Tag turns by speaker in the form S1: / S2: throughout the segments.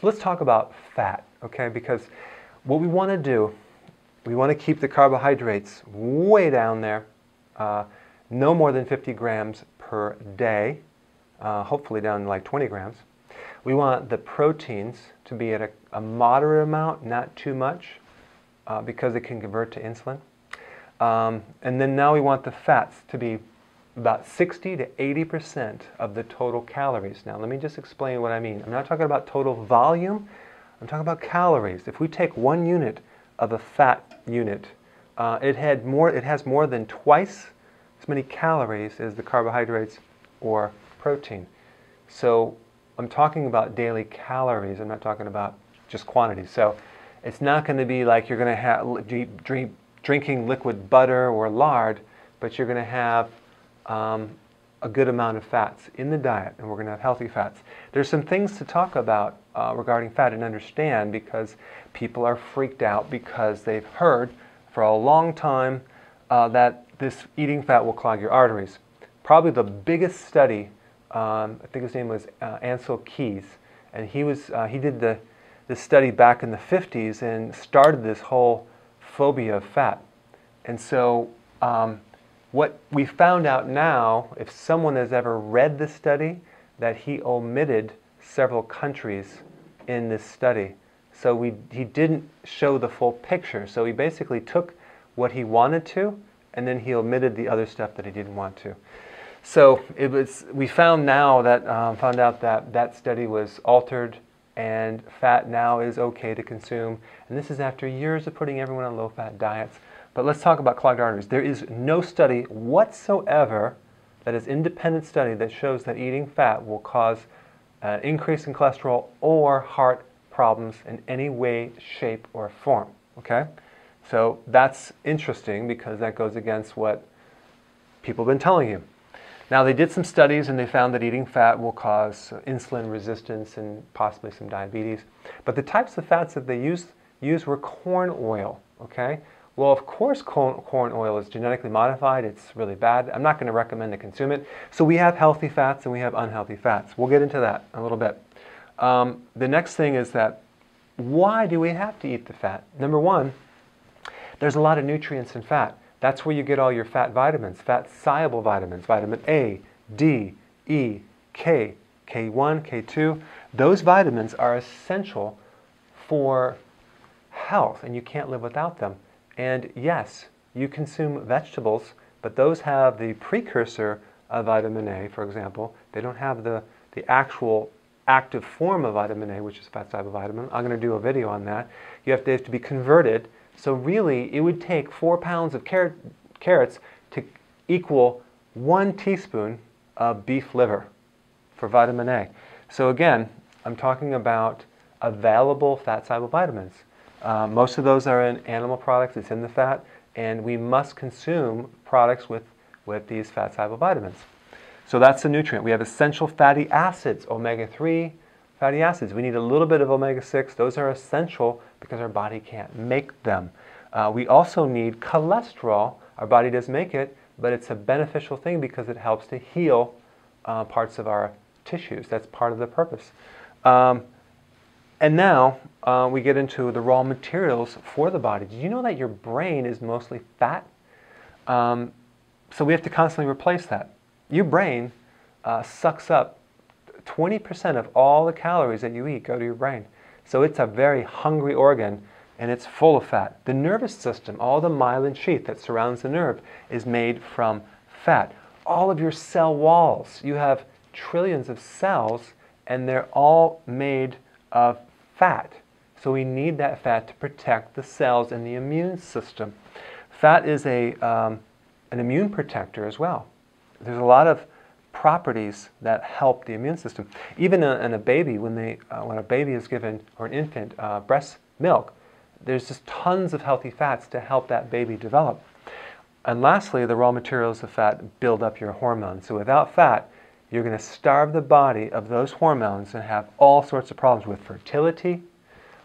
S1: So let's talk about fat, okay? Because what we want to do, we want to keep the carbohydrates way down there, no more than 50 grams per day, hopefully down to like 20 grams. We want the proteins to be at a moderate amount, not too much, because it can convert to insulin. And then now we want the fats to be about 60 to 80% of the total calories. Now let me just explain what I mean. I'm not talking about total volume, I'm talking about calories. If we take 1 unit of a fat unit, it has more than twice as many calories as the carbohydrates or protein. So I'm talking about daily calories, I'm not talking about just quantity. So it's not going to be like you're going to have drinking liquid butter or lard, but you're going to have a good amount of fats in the diet, and we're going to have healthy fats. There's some things to talk about regarding fat and understand, because people are freaked out because they've heard for a long time that this eating fat will clog your arteries. Probably the biggest study, I think his name was Ansel Keys, and he did this study back in the 50s and started this whole phobia of fat. And so what we found out now, if someone has ever read this study, that he omitted several countries in this study. So he didn't show the full picture. So he basically took what he wanted to, and then he omitted the other stuff that he didn't want to. So we found out that that study was altered, and fat now is okay to consume. And this is after years of putting everyone on low-fat diets. But let's talk about clogged arteries. There is no study whatsoever that is independent study that shows that eating fat will cause an increase in cholesterol or heart problems in any way, shape, or form. Okay? So that's interesting, because that goes against what people have been telling you. Now, they did some studies and they found that eating fat will cause insulin resistance and possibly some diabetes. But the types of fats that they used were corn oil. Okay? Well, of course, corn oil is genetically modified. It's really bad. I'm not going to recommend to consume it. So we have healthy fats and we have unhealthy fats. We'll get into that in a little bit. The next thing is that, why do we have to eat the fat? Number one, there's a lot of nutrients in fat. That's where you get all your fat vitamins, fat-soluble vitamins, vitamin A, D, E, K, K1, K2. Those vitamins are essential for health, and you can't live without them. And yes, you consume vegetables, but those have the precursor of vitamin A, for example. They don't have the actual active form of vitamin A, which is fat-soluble vitamin. I'm going to do a video on that. They have to be converted. So really, it would take 4 pounds of carrots to equal 1 teaspoon of beef liver for vitamin A. So again, I'm talking about available fat-soluble vitamins. Most of those are in animal products. It's in the fat, and we must consume products with these fat-soluble vitamins. So that's the nutrient. We have essential fatty acids, omega-3 fatty acids. We need a little bit of omega-6. Those are essential because our body can't make them. We also need cholesterol. Our body does make it, but it's a beneficial thing because it helps to heal parts of our tissues. That's part of the purpose. And now we get into the raw materials for the body. Did you know that your brain is mostly fat? So we have to constantly replace that. Your brain sucks up 20% of all the calories that you eat go to your brain. So it's a very hungry organ, and it's full of fat. The nervous system, all the myelin sheath that surrounds the nerve, is made from fat. All of your cell walls, you have trillions of cells, and they're all made of fat. So we need that fat to protect the cells in the immune system. Fat is an immune protector as well. There's a lot of properties that help the immune system. Even in a baby, when a baby is given, or an infant, breast milk, there's just tons of healthy fats to help that baby develop. And lastly, the raw materials of fat build up your hormones. So without fat, you're going to starve the body of those hormones and have all sorts of problems with fertility,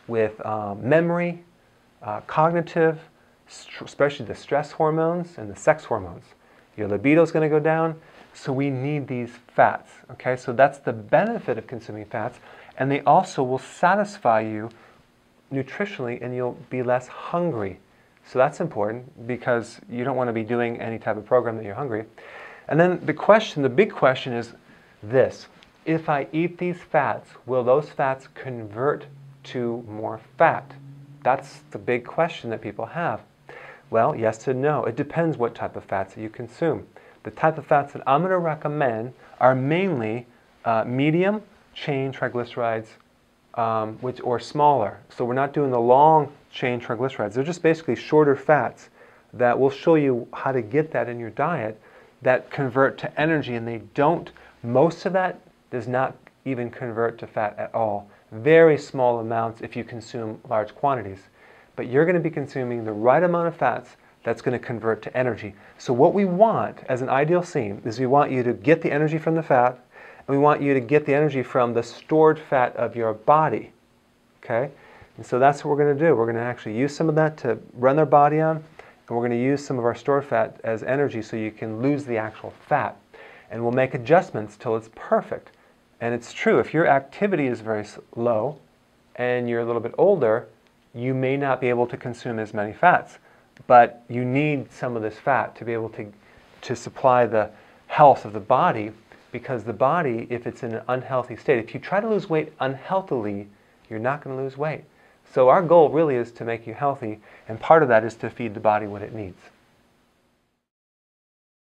S1: with memory, cognitive, especially the stress hormones and the sex hormones. Your libido is going to go down. So we need these fats, okay? So that's the benefit of consuming fats, and they also will satisfy you nutritionally and you'll be less hungry. So that's important because you don't want to be doing any type of program that you're hungry. And then the big question is this: if I eat these fats, will those fats convert to more fat? That's the big question that people have. Well, yes and no. It depends what type of fats that you consume. The type of fats that I'm going to recommend are mainly medium chain triglycerides, or smaller. So we're not doing the long chain triglycerides. They're just basically shorter fats that will show you how to get that in your diet that convert to energy, and they don't. Most of that does not even convert to fat at all. Very small amounts if you consume large quantities. But you're going to be consuming the right amount of fats that's going to convert to energy. So what we want as an ideal scene is we want you to get the energy from the fat, and we want you to get the energy from the stored fat of your body. Okay? And so that's what we're going to do. We're going to actually use some of that to run our body on, and we're going to use some of our stored fat as energy so you can lose the actual fat. And we'll make adjustments till it's perfect. And it's true, if your activity is very low and you're a little bit older, you may not be able to consume as many fats. But you need some of this fat to be able to supply the health of the body, because the body, if it's in an unhealthy state, if you try to lose weight unhealthily, you're not going to lose weight. So our goal really is to make you healthy, and part of that is to feed the body what it needs.